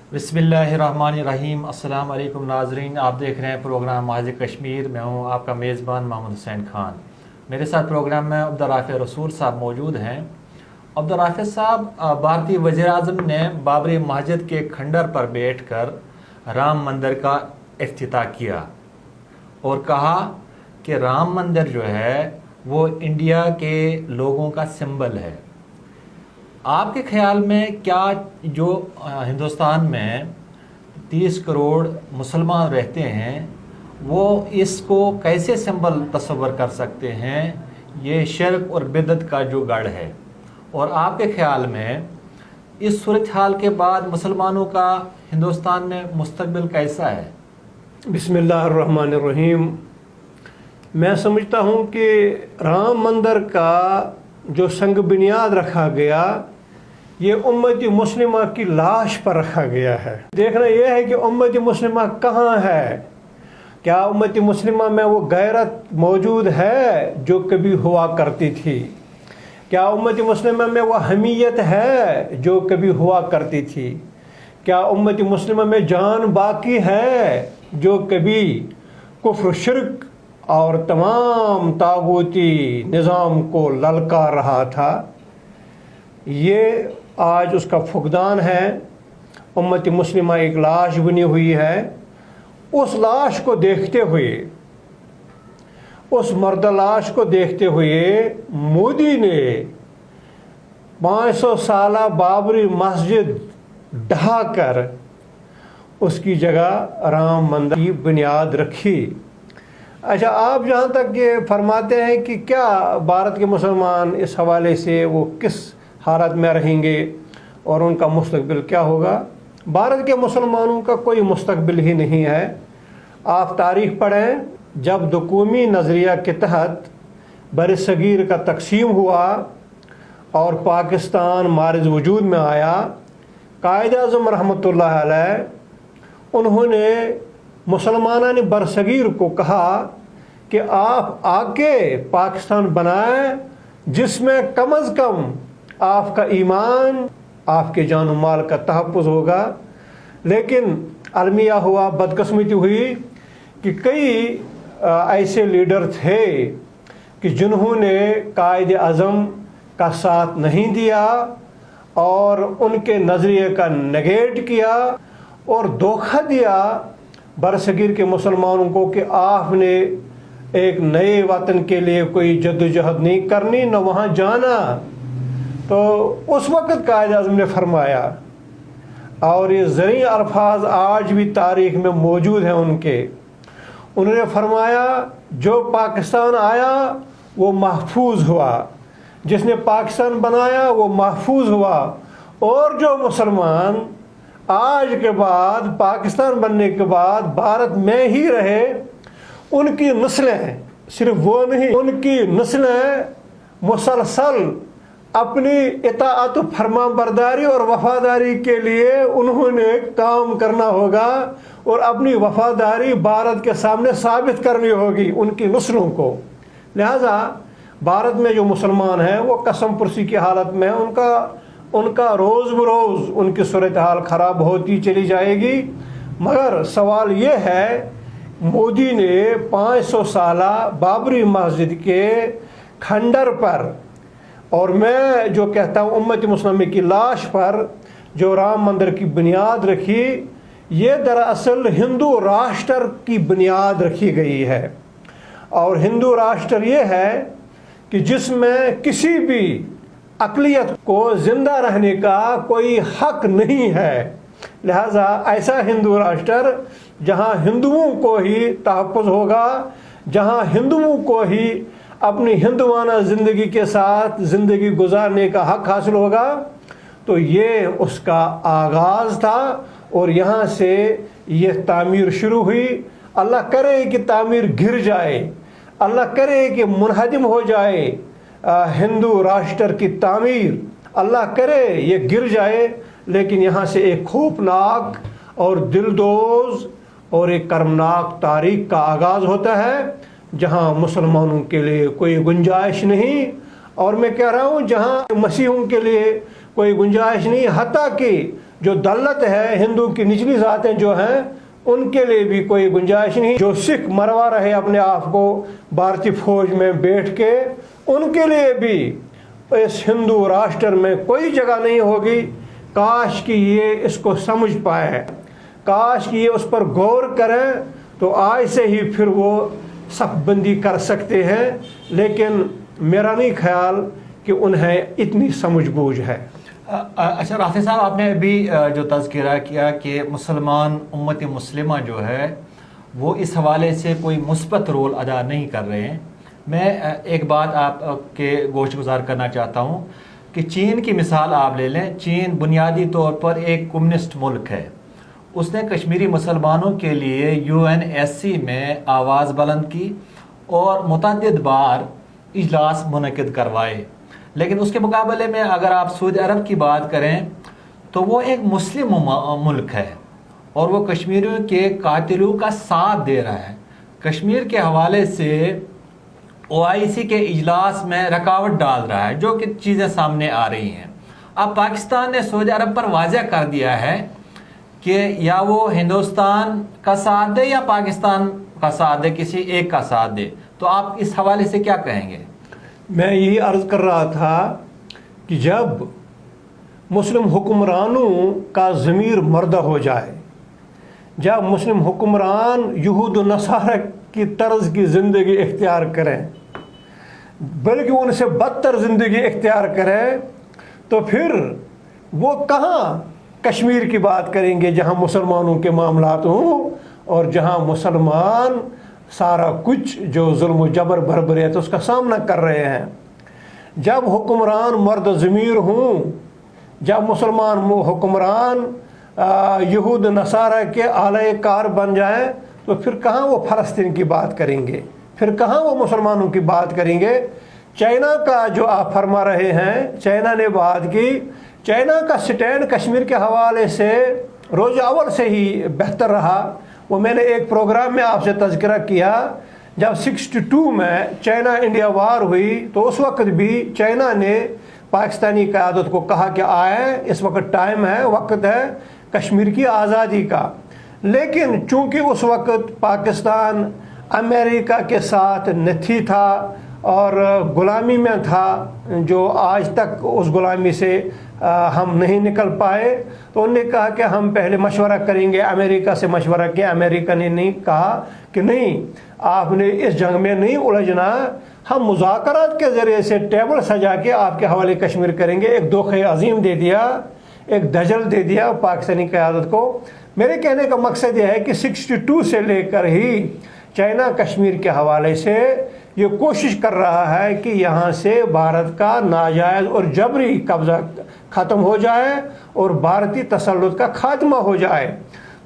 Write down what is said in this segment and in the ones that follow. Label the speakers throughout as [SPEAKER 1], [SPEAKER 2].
[SPEAKER 1] बिस्मिल्लाहिर्रहमानिर्रहीम। अस्सलाम वालेकुम नाजरीन, आप देख रहे हैं प्रोग्राम माज़ कश्मीर। मैं हूं आपका मेज़बान मोहम्मद हुसैन खान। मेरे साथ प्रोग्राम में अब्दुर्राफ़िक़ रसूल साहब मौजूद हैं। अब्दुर्राफ़िक़ साहब, भारतीय वज़ीर-ए-आज़म ने बाबरी मस्जिद के खंडर पर बैठकर राम मंदिर का इफ्तिताह किया और कहा कि राम मंदिर जो है वो इंडिया के लोगों का सिंबल है। आपके ख्याल में क्या जो हिंदुस्तान में 30 करोड़ मुसलमान रहते हैं वो इसको कैसे सिंबल तस्वर कर सकते हैं? ये शिर्क और बिदअत का जो गढ़ है। और आपके ख्याल में इस सूरत हाल के बाद मुसलमानों का हिंदुस्तान में मुस्तकबिल कैसा है?
[SPEAKER 2] बिस्मिल्लाहिर्रहमानिर्रहीम। मैं समझता हूँ कि राम मंदिर का जो संग बुनियाद रखा गया ये उम्मत मुस्लिमा की लाश पर रखा गया है। देखना यह है कि उम्मत मुस्लिमा कहाँ है। क्या उम्मत मुस्लिमा में वो गैरत मौजूद है जो कभी हुआ करती थी? क्या उम्मत मुस्लिमा में वो हमीयत है जो कभी हुआ करती थी? क्या उम्मत मुस्लिमा में जान बाकी है जो कभी कुफ्र, शिर्क और तमाम तागूती निज़ाम को ललकार रहा था? ये आज उसका फुकदान है। उम्मत मुस्लिमा एक लाश बनी हुई है। उस लाश को देखते हुए, उस मर्द लाश को देखते हुए मोदी ने 500 साला बाबरी मस्जिद ढहाकर उसकी जगह राम मंदिर की बुनियाद रखी। अच्छा, आप जहाँ तक ये फरमाते हैं कि क्या भारत के मुसलमान इस हवाले से वो किस हालत में रहेंगे और उनका मुस्तकबिल क्या होगा? भारत के मुसलमानों का कोई मुस्तकबिल ही नहीं है। आप तारीख़ पढ़ें, जब कौमी नज़रिया के तहत बरसगीर का तकसीम हुआ और पाकिस्तान मारिज वजूद में आया, कायद-ए-आज़म रहमतुल्लाह अलैह उन्होंने मुसलमाना ने बरसगीर को कहा कि आप आके पाकिस्तान बनाएं जिसमें कम अज़ कम आपका ईमान, आपके जान माल का तहफ़्फ़ुज़ होगा। लेकिन अलमिया हुआ, बदकिस्मती हुई कि कई ऐसे लीडर थे कि जिन्होंने कायद-ए-आज़म का साथ नहीं दिया और उनके नज़रिए का नेगेट किया और धोखा दिया बरसगीर के मुसलमानों को कि आपने एक नए वतन के लिए कोई जद्दोजहद नहीं करनी, न वहाँ जाना। तो उस वक़्त कायद-ए-आज़म ने फरमाया, और ये ज़री अल्फाज आज भी तारीख़ में मौजूद हैं उनके, उन्होंने फरमाया जो पाकिस्तान आया वो महफूज हुआ, जिसने पाकिस्तान बनाया वो महफूज हुआ, और जो मुसलमान आज के बाद पाकिस्तान बनने के बाद भारत में ही रहे उनकी नस्लें, सिर्फ वो नहीं, उनकी नस्लें मुसलसल अपनी इताअत, फरमाबरदारी और वफादारी के लिए उन्होंने काम करना होगा और अपनी वफादारी भारत के सामने साबित करनी होगी उनकी नस्लों को। लिहाजा भारत में जो मुसलमान हैं वो कसम पुरसी की हालत में, उनका रोज़ बरोज़ उनकी सूरत हाल ख़राब होती चली जाएगी। मगर सवाल ये है, मोदी ने 500 साला बाबरी मस्जिद के खंडर पर, और मैं जो कहता हूँ उम्मत मुस्लिमा की लाश पर जो राम मंदिर की बुनियाद रखी, ये दरअसल हिंदू राष्ट्र की बुनियाद रखी गई है। और हिंदू राष्ट्र ये है कि जिसमें किसी भी अक़लियत को ज़िंदा रहने का कोई हक नहीं है। लिहाजा ऐसा हिंदू राष्ट्र जहाँ हिंदुओं को ही तहफ़्फ़ुज़ होगा, जहाँ हिंदुओं को ही अपनी हिंदुआना ज़िंदगी के साथ ज़िंदगी गुजारने का हक हासिल होगा। तो ये उसका आगाज़ था और यहाँ से ये तामीर शुरू हुई। अल्लाह करे कि तामीर गिर जाए, अल्लाह करे कि मुनहदिम हो जाए हिंदू राष्ट्र की तामीर, अल्लाह करे ये गिर जाए। लेकिन यहाँ से एक खौफनाक और दिलदोज़ और एक कर्मनाक तारीख़ का आगाज़ होता है जहाँ मुसलमानों के लिए कोई गुंजाइश नहीं, और मैं कह रहा हूँ जहाँ मसीहों के लिए कोई गुंजाइश नहीं, हत्ता कि जो दलत है, हिंदू की निचली ज़ातें जो हैं, उनके लिए भी कोई गुंजाइश नहीं। जो सिख मरवा रहे अपने आप को भारतीय फौज में बैठ के, उनके लिए भी इस हिंदू राष्ट्र में कोई जगह नहीं होगी। काश कि ये इसको समझ पाए, काश कि ये उस पर गौर करें, तो आज से ही फिर वो सफ़बंदी कर सकते हैं। लेकिन मेरा नहीं ख्याल कि उन्हें इतनी समझबूझ है।
[SPEAKER 1] अच्छा राफी साहब, आपने अभी जो तज़किरा किया कि मुसलमान उम्मत मुस्लिमा जो है वो इस हवाले से कोई मुस्बत रोल अदा नहीं कर रहे हैं। मैं एक बात आपके गोश गुजार करना चाहता हूँ कि चीन की मिसाल आप ले लें। चीन बुनियादी तौर पर एक कम्युनिस्ट मुल्क है। उसने कश्मीरी मुसलमानों के लिए UNSC में आवाज़ बुलंद की और मुतअद्दिद बार इजलास मुनक़िद करवाए। लेकिन उसके मुकाबले में अगर आप सऊदी अरब की बात करें तो वो एक मुस्लिम मुल्क है और वो कश्मीरियों के कातिलों का साथ दे रहा है। कश्मीर के हवाले से OIC के इजलास में रुकावट डाल रहा है, जो कि चीज़ें सामने आ रही हैं। अब पाकिस्तान ने सऊदी अरब पर वाज़ेह कर दिया है कि या वो हिंदुस्तान का साथ दे या पाकिस्तान का साथ दे, किसी एक का साथ दे। तो आप इस हवाले से क्या कहेंगे?
[SPEAKER 2] मैं यही अर्ज़ कर रहा था कि जब मुस्लिम हुक्मरानों का ज़मीर मर्दा हो जाए, जब मुस्लिम हुक्मरान यहूद नसारा की तर्ज की ज़िंदगी इख्तियार करें, बल्कि उनसे बदतर ज़िंदगी इख्तियार करें, तो फिर वो कहाँ कश्मीर की बात करेंगे जहाँ मुसलमानों के मामलात हों और जहाँ मुसलमान सारा कुछ जो जुल्म जबर बर्बरियत उसका सामना कर रहे हैं। जब हुक्मरान मर्द ज़मीर हों, जब मुसलमान हुक्मरान यहूद नसारा के आले कार बन जाएं, तो फिर कहाँ वो फ़लस्तीन की बात करेंगे, फिर कहाँ वो मुसलमानों की बात करेंगे। चाइना का जो आप फरमा रहे हैं, चाइना ने बात की, चाइना का स्टैंड कश्मीर के हवाले से रोज़ अव्वल से ही बेहतर रहा। वो मैंने एक प्रोग्राम में आपसे तज़किरा किया, जब 62 में चाइना इंडिया वार हुई तो उस वक्त भी चाइना ने पाकिस्तानी क़यादत को कहा कि आए, इस वक्त टाइम है, वक्त है कश्मीर की आज़ादी का। लेकिन चूँकि उस वक्त पाकिस्तान अमेरिका के साथ नथी था और ग़ुलामी में था, जो आज तक उस ग़ुलामी से हम नहीं निकल पाए, तो उन्होंने कहा कि हम पहले मशवरा करेंगे, अमेरिका से मशवरा किया। अमेरिका ने नहीं कहा कि नहीं, आपने इस जंग में नहीं उलझना, हम मुज़ाकरात के ज़रिए से टेबल सजा के आपके हवाले कश्मीर करेंगे। एक धोखे अजीम दे दिया, एक धजल दे दिया पाकिस्तानी क़यादत को। मेरे कहने का मकसद यह है कि 62 से लेकर ही चाइना कश्मीर के हवाले से ये कोशिश कर रहा है कि यहाँ से भारत का नाजायज़ और जबरी कब्ज़ा ख़त्म हो जाए और भारतीय तसल्लुत का खात्मा हो जाए।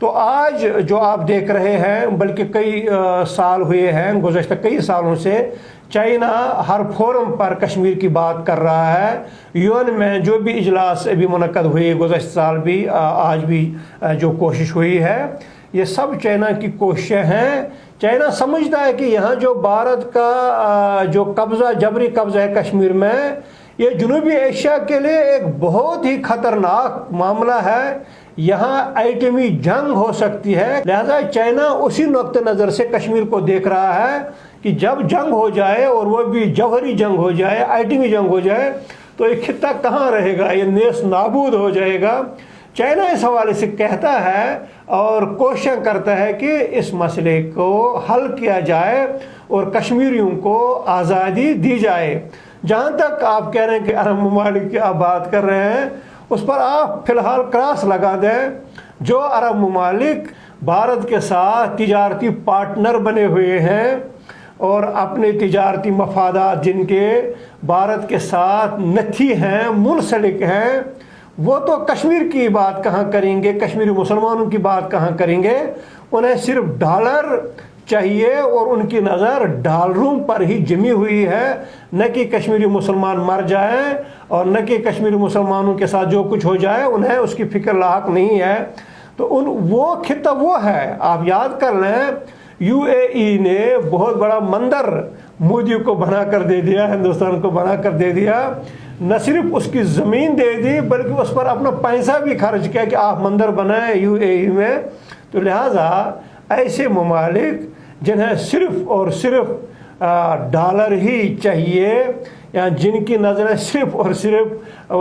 [SPEAKER 2] तो आज जो आप देख रहे हैं, बल्कि कई साल हुए हैं, गुज़श्ता कई सालों से चाइना हर फोरम पर कश्मीर की बात कर रहा है। UN में जो भी इजलास अभी मुनक़द हुए गुज़श्ता साल भी, आज भी जो कोशिश हुई है, ये सब चाइना की कोशिशें हैं। चाइना समझता है कि यहाँ जो भारत का जो कब्ज़ा, जबरी कब्ज़ा है कश्मीर में, ये जनूबी एशिया के लिए एक बहुत ही ख़तरनाक मामला है। यहाँ एटमी जंग हो सकती है। लिहाजा चाइना उसी नुक्ते नज़र से कश्मीर को देख रहा है कि जब जंग हो जाए, और वो भी जौहरी जंग हो जाए, एटमी जंग हो जाए, तो ये खित्ता कहाँ रहेगा, ये नेस नाबूद हो जाएगा। चाइना इस हवाले से कहता है और कोशिश करता है कि इस मसले को हल किया जाए और कश्मीरियों को आज़ादी दी जाए। जहाँ तक आप कह रहे हैं कि अरब ममालिक की आप बात कर रहे हैं, उस पर आप फ़िलहाल क्रॉस लगा दें। जो अरब ममालिक भारत के साथ तिजारती पार्टनर बने हुए हैं और अपने तिजारती मफादात जिनके भारत के साथ नथी हैं, मुनसलिक हैं, वो तो कश्मीर की बात कहाँ करेंगे, कश्मीरी मुसलमानों की बात कहाँ करेंगे। उन्हें सिर्फ डॉलर चाहिए और उनकी नज़र डॉलरों पर ही जमी हुई है, न कि कश्मीरी मुसलमान मर जाएं और न कि कश्मीरी मुसलमानों के साथ जो कुछ हो जाए, उन्हें उसकी फ़िक्र लायक नहीं है। तो वो खित्ता वो है। आप याद कर लें, UAE ने बहुत बड़ा मंदिर मोदी को बना कर दे दिया, हिंदुस्तान को बना कर दे दिया। न सिर्फ उसकी ज़मीन दे दी बल्कि उस पर अपना पैसा भी खर्च किया कि आप मंदिर बनाएं UAE में। तो लिहाजा ऐसे ममालिक जिन्हें सिर्फ और सिर्फ डॉलर ही चाहिए, या जिनकी नज़रें सिर्फ और सिर्फ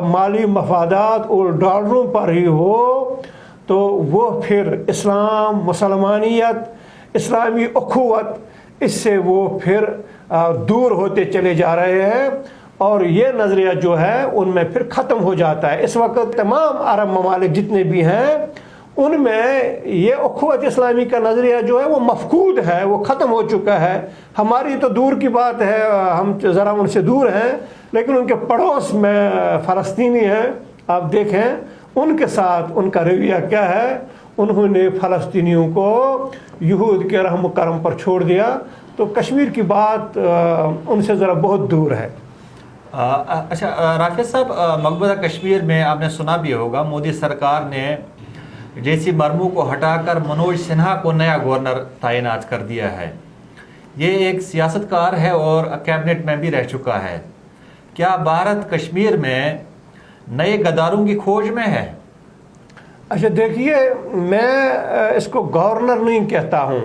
[SPEAKER 2] माली मफादात और डॉलरों पर ही हो, तो वो फिर इस्लाम, मुसलमानियत, इस्लामी अखुवत, इससे वो फिर दूर होते चले जा रहे हैं और ये नज़रिया जो है उनमें फिर ख़त्म हो जाता है। इस वक्त तमाम अरब ममालिक जितने भी हैं उनमें ये अखुवत इस्लामी का नज़रिया जो है वो मफकूद है, वो ख़त्म हो चुका है। हमारी तो दूर की बात है, हम ज़रा उनसे दूर हैं, लेकिन उनके पड़ोस में फ़लस्तीनी हैं। आप देखें उनके साथ उनका रवैया क्या है। उन्होंने फ़लस्तीनियों को यहूद के रहम करम पर छोड़ दिया। तो कश्मीर की बात उनसे ज़रा बहुत दूर है।
[SPEAKER 1] अच्छा राफिज साहब, मकबूजा कश्मीर में आपने सुना भी होगा मोदी सरकार ने JC मर्मू को हटाकर मनोज सिन्हा को नया गवर्नर तैनात कर दिया है। ये एक सियासतकार है और कैबिनेट में भी रह चुका है। क्या भारत कश्मीर में नए गद्दारों की खोज में है?
[SPEAKER 2] अच्छा देखिए, मैं इसको गवर्नर नहीं कहता हूँ,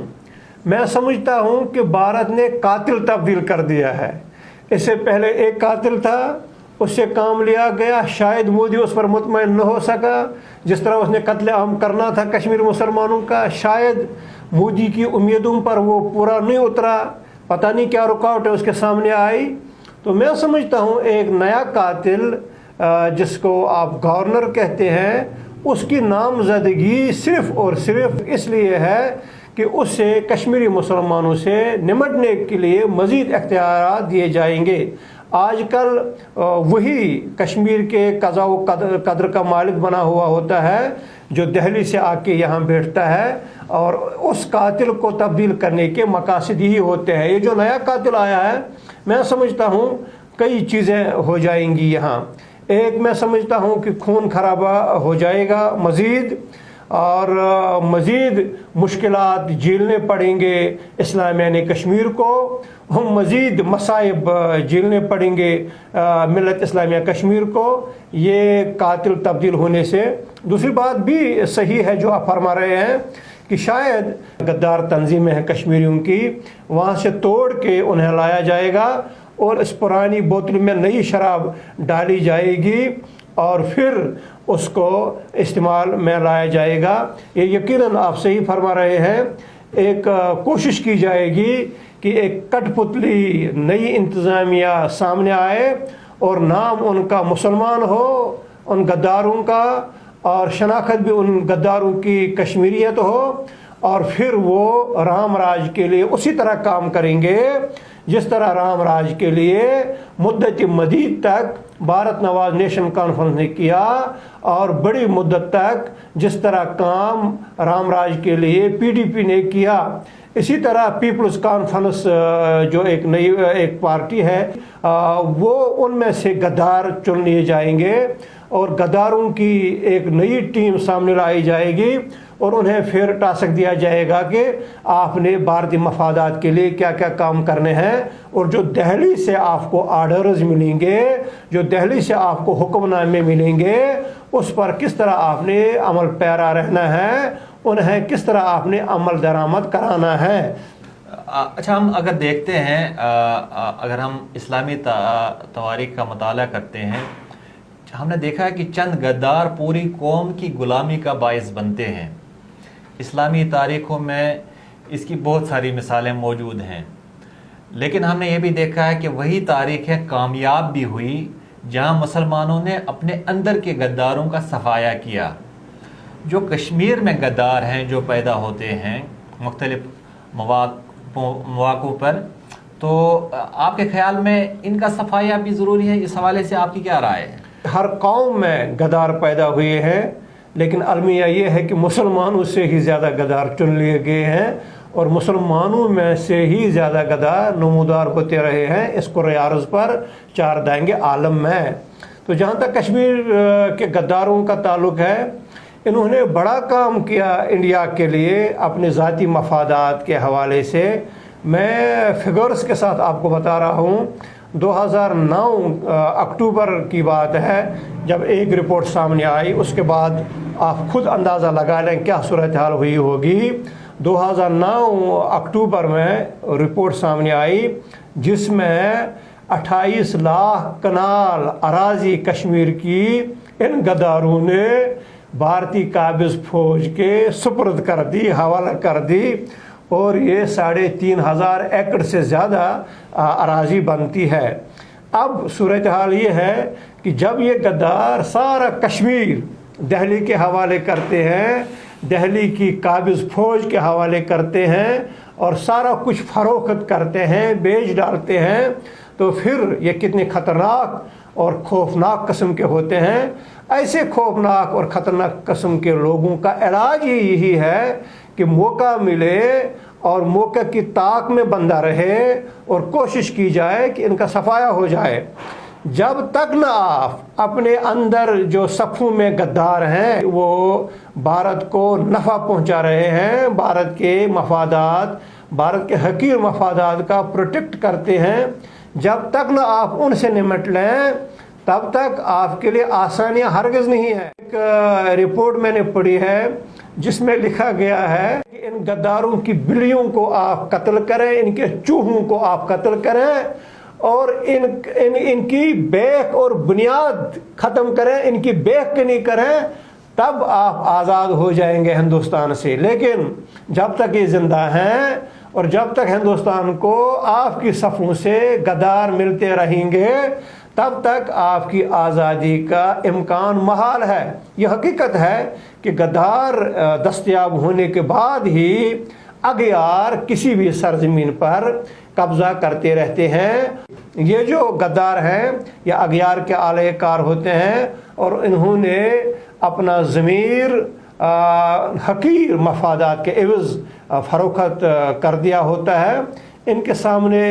[SPEAKER 2] मैं समझता हूँ कि भारत ने कातिल तब्दील कर दिया है। इससे पहले एक कातिल था, उससे काम लिया गया, शायद मोदी उस पर मुतमईन न हो सका। जिस तरह उसने कत्ल आम करना था कश्मीर मुसलमानों का, शायद मोदी की उम्मीदों पर वो पूरा नहीं उतरा, पता नहीं क्या रुकावटें उसके सामने आई। तो मैं समझता हूँ एक नया कातिल जिसको आप गवर्नर कहते हैं, उसकी नामजदगी सिर्फ़ और सिर्फ इसलिए है कि उससे कश्मीरी मुसलमानों से निमटने के लिए मज़ीद इख्तियार दिए जाएंगे। आजकल वही कश्मीर के कज़ा व कदर का मालिक बना हुआ होता है जो दिल्ली से आके यहाँ बैठता है, और उस कातिल को तब्दील करने के मकासद ही होते हैं। ये जो नया कातिल आया है, मैं समझता हूँ कई चीज़ें हो जाएंगी यहाँ। एक, मैं समझता हूँ कि खून खराबा हो जाएगा मज़ीद, और मज़ीद मुश्किलात झेलने पड़ेंगे इस्लामियानी कश्मीर को, हम मज़ीद मसाइब झेलने पड़ेंगे मिलत इस्लामिया कश्मीर को, ये कातिल तब्दील होने से। दूसरी बात भी सही है जो आप फरमा रहे हैं कि शायद गद्दार तंजीमें हैं कश्मीरियों की, वहाँ से तोड़ के उन्हें लाया जाएगा और इस पुरानी बोतल में नई शराब डाली जाएगी और फिर उसको इस्तेमाल में लाया जाएगा। ये यकीनन आप सही फरमा रहे हैं। एक कोशिश की जाएगी कि एक कठपुतली नई इंतज़ामिया सामने आए और नाम उनका मुसलमान हो, उन गद्दारों का, और शनाख्त भी उन गद्दारों की कश्मीरियत हो, और फिर वो राम राज के लिए उसी तरह काम करेंगे जिस तरह राम राज के लिए मुद्दत मदीद तक भारत नवाज नेशन कॉन्फ्रेंस ने किया, और बड़ी मुद्दत तक जिस तरह काम राम राज के लिए PDP ने किया। इसी तरह पीपल्स कॉन्फ्रेंस जो एक नई एक पार्टी है, वो उनमें से गद्दार चुन लिए जाएंगे और गद्दारों की एक नई टीम सामने लाई जाएगी और उन्हें फिर टास्क दिया जाएगा कि आपने भारतीय मफादात के लिए क्या क्या काम करने हैं, और जो दिल्ली से आपको आर्डर्स मिलेंगे, जो दिल्ली से आपको हुक्मनामे मिलेंगे, उस पर किस तरह आपने अमल पैरा रहना है, उन्हें किस तरह आपने अमल दरामद कराना है।
[SPEAKER 1] अच्छा, हम अगर देखते हैं, अगर हम इस्लामी तवारीख का मुताला करते हैं, हमने देखा है कि चंद गद्दार पूरी कौम की गुलामी का बाइस बनते हैं। इस्लामी तारीख़ों में इसकी बहुत सारी मिसालें मौजूद हैं, लेकिन हमने ये भी देखा है कि वही तारीखें कामयाब भी हुई जहां मुसलमानों ने अपने अंदर के गद्दारों का सफाया किया। जो कश्मीर में गद्दार हैं जो पैदा होते हैं मुख्तलिफ मौक़ों पर, तो आपके ख्याल में इनका सफाया भी ज़रूरी है? इस हवाले से आपकी क्या राय है?
[SPEAKER 2] हर कौम में गद्दार पैदा हुए हैं, लेकिन अलमिया ये है कि मुसलमानों से ही ज़्यादा गद्दार चुन लिए गए हैं और मुसलमानों में से ही ज़्यादा गद्दार नमूदार होते रहे हैं इस कुर्रे अर्ज़ पर, चार दाएंगे आलम में। तो जहाँ तक कश्मीर के गद्दारों का ताल्लुक़ है, انہوں نے بڑا کام کیا انڈیا کے لیے اپنے ذاتی مفادات کے حوالے سے. میں فگرز کے ساتھ آپ کو بتا رہا ہوں. 2009 اکتوبر کی بات ہے جب ایک رپورٹ سامنے آئی. اس کے بعد آپ خود اندازہ لگا لیں کیا صورتحال ہوئی ہوگی. 2009 اکتوبر میں رپورٹ سامنے آئی جس میں 28 لاکھ کنال اراضی کشمیر کی ان غداروں نے بھارتی قابض فوج کے سپرد کر دی، حوالہ کر دی، اور یہ 3,500 ایکڑ سے زیادہ اراضی بنتی ہے. اب صورتحال یہ ہے کہ جب یہ غدار سارا کشمیر دہلی کے حوالے کرتے ہیں، دہلی کی قابض فوج کے حوالے کرتے ہیں اور سارا کچھ فروخت کرتے ہیں، بیچ ڈالتے ہیں، تو پھر یہ کتنے خطرناک اور خوفناک قسم کے ہوتے ہیں. ایسے خوفناک اور خطرناک قسم کے لوگوں کا علاج ہی یہی ہے کہ موقع ملے اور موقع کی طاق میں بندہ رہے اور کوشش کی جائے کہ ان کا صفایا ہو جائے. جب تک نہ آپ اپنے اندر جو صفوں میں غدار ہیں وہ بھارت کو نفع پہنچا رہے ہیں، بھارت کے مفادات، بھارت کے حقیر مفادات کا پروٹیکٹ کرتے ہیں، جب تک نہ آپ ان سے نمٹ لیں تب تک آپ کے لیے آسانیاں ہرگز نہیں ہیں. ایک رپورٹ میں نے پڑھی ہے جس میں لکھا گیا ہے کہ ان غداروں کی بلیوں کو آپ قتل کریں، ان کے چوہوں کو آپ قتل کریں اور ان کی بیک اور بنیاد ختم کریں، ان کی بیک کنی کریں، تب آپ آزاد ہو جائیں گے ہندوستان سے. لیکن جب تک یہ زندہ ہیں اور جب تک ہندوستان کو آپ کی صفوں سے غدار ملتے رہیں گے تب تک آپ کی آزادی کا امکان محال ہے. یہ حقیقت ہے کہ غدار دستیاب ہونے کے بعد ہی اغیار کسی بھی سرزمین پر قبضہ کرتے رہتے ہیں. یہ جو غدار ہیں یہ اغیار کے اعلی کار ہوتے ہیں اور انہوں نے اپنا ضمیر حقیر مفادات کے عوض فروخت کر دیا ہوتا ہے. ان کے سامنے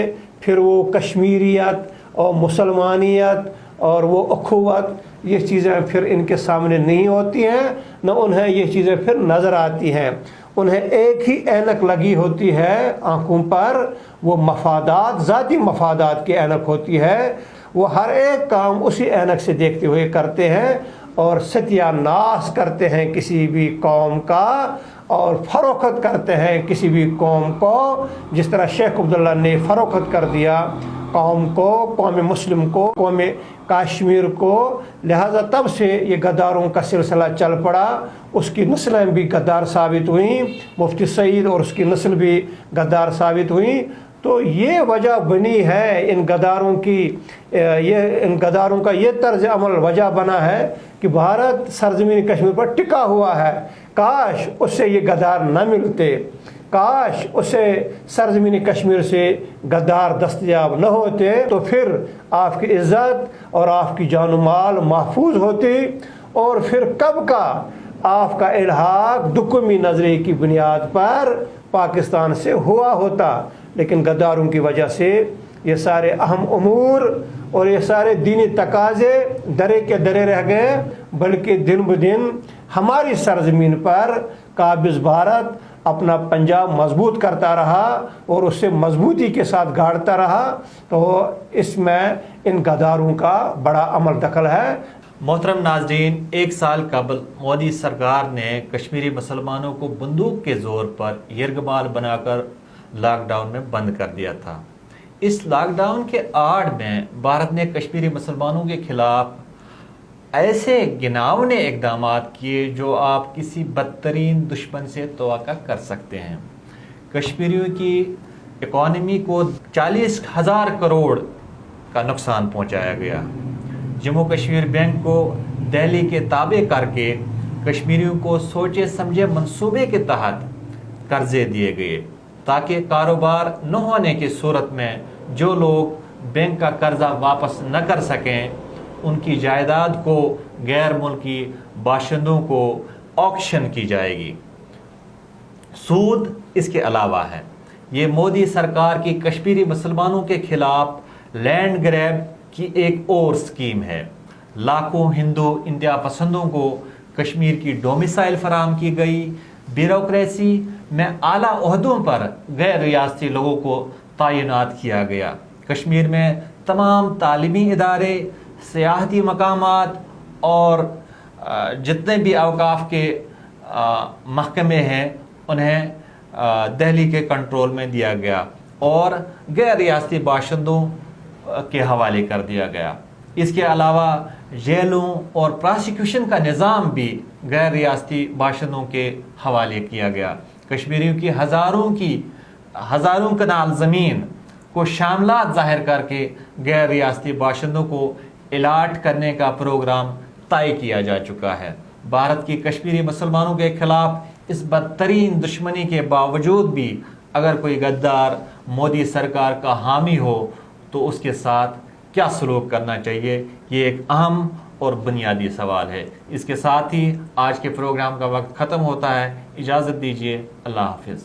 [SPEAKER 2] پھر وہ کشمیریت اور مسلمانیت اور وہ اخوت یہ چیزیں پھر ان کے سامنے نہیں ہوتی ہیں، نہ انہیں یہ چیزیں پھر نظر آتی ہیں. انہیں ایک ہی اینک لگی ہوتی ہے آنکھوں پر، وہ مفادات، ذاتی مفادات کی اینک ہوتی ہے. وہ ہر ایک کام اسی اینک سے دیکھتے ہوئے کرتے ہیں اور ستیہ ناش کرتے ہیں کسی بھی قوم کا اور فروخت کرتے ہیں کسی بھی قوم کو، جس طرح شیخ عبداللہ نے فروخت کر دیا قوم کو، قوم مسلم کو، قوم کشمیر کو. لہذا تب سے یہ غداروں کا سلسلہ چل پڑا. اس کی نسلیں بھی غدار ثابت ہوئیں، مفتی سعید اور اس کی نسل بھی غدار ثابت ہوئیں. تو یہ وجہ بنی ہے ان غداروں کی، ان غداروں کا یہ طرز عمل وجہ بنا ہے کہ بھارت سرزمین کشمیر پر ٹکا ہوا ہے. کاش اس سے یہ غدار نہ ملتے، کاش اسے سرزمین کشمیر سے غدار دستیاب نہ ہوتے، تو پھر آپ کی عزت اور آپ کی جان و مال محفوظ ہوتی اور پھر کب کا آپ کا الحاق دکمی نظریے کی بنیاد پر پاکستان سے ہوا ہوتا. لیکن غداروں کی وجہ سے یہ سارے اہم امور اور یہ سارے دینی تقاضے درے کے درے رہ گئے، بلکہ دن بدن ہماری سرزمین پر قابض بھارت اپنا پنجاب مضبوط کرتا رہا اور اس سے مضبوطی کے ساتھ گاڑتا رہا. تو اس میں ان غداروں کا بڑا عمل دخل ہے.
[SPEAKER 1] محترم ناظرین، 1 سال قبل مودی سرکار نے کشمیری مسلمانوں کو بندوق کے زور پر یرغمال بنا کر لاک ڈاؤن میں بند کر دیا تھا. اس لاک ڈاؤن کے آڑ میں بھارت نے کشمیری مسلمانوں کے خلاف ایسے گھناؤنے اقدامات کیے جو آپ کسی بدترین دشمن سے توقع کر سکتے ہیں. کشمیریوں کی اکانومی کو 40,000 کروڑ کا نقصان پہنچایا گیا. جموں کشمیر بینک کو دہلی کے تابع کر کے کشمیریوں کو سوچے سمجھے منصوبے کے تحت قرضے دیے گئے تاکہ کاروبار نہ ہونے کی صورت میں جو لوگ بینک کا قرضہ واپس نہ کر سکیں ان کی جائیداد کو غیر ملکی باشندوں کو آکشن کی جائے گی. سود اس کے علاوہ ہے. یہ مودی سرکار کی کشمیری مسلمانوں کے خلاف لینڈ گریب کی ایک اور سکیم ہے. لاکھوں ہندو انتہا پسندوں کو کشمیر کی ڈومیسائل فراہم کی گئی، بیوروکریسی میں اعلیٰ عہدوں پر غیر ریاستی لوگوں کو تعینات کیا گیا، کشمیر میں تمام تعلیمی ادارے، سیاحتی مقامات اور جتنے بھی اوقاف کے محکمے ہیں انہیں دہلی کے کنٹرول میں دیا گیا اور غیر ریاستی باشندوں کے حوالے کر دیا گیا۔ اس کے علاوہ جیلوں اور پراسیکیوشن کا نظام بھی غیر ریاستی باشندوں کے حوالے کیا گیا۔ کشمیریوں کی ہزاروں کنال زمین کو شاملات ظاہر کر کے غیر ریاستی باشندوں کو الاٹ کرنے کا پروگرام طے کیا جا چکا ہے۔ بھارت کی کشمیری مسلمانوں کے خلاف اس بدترین دشمنی کے باوجود بھی اگر کوئی غدار مودی سرکار کا حامی ہو تو اس کے ساتھ کیا سلوک کرنا چاہیے، یہ ایک اہم اور بنیادی سوال ہے۔ اس کے ساتھ ہی آج کے پروگرام کا وقت ختم ہوتا ہے، اجازت دیجیے، اللہ حافظ۔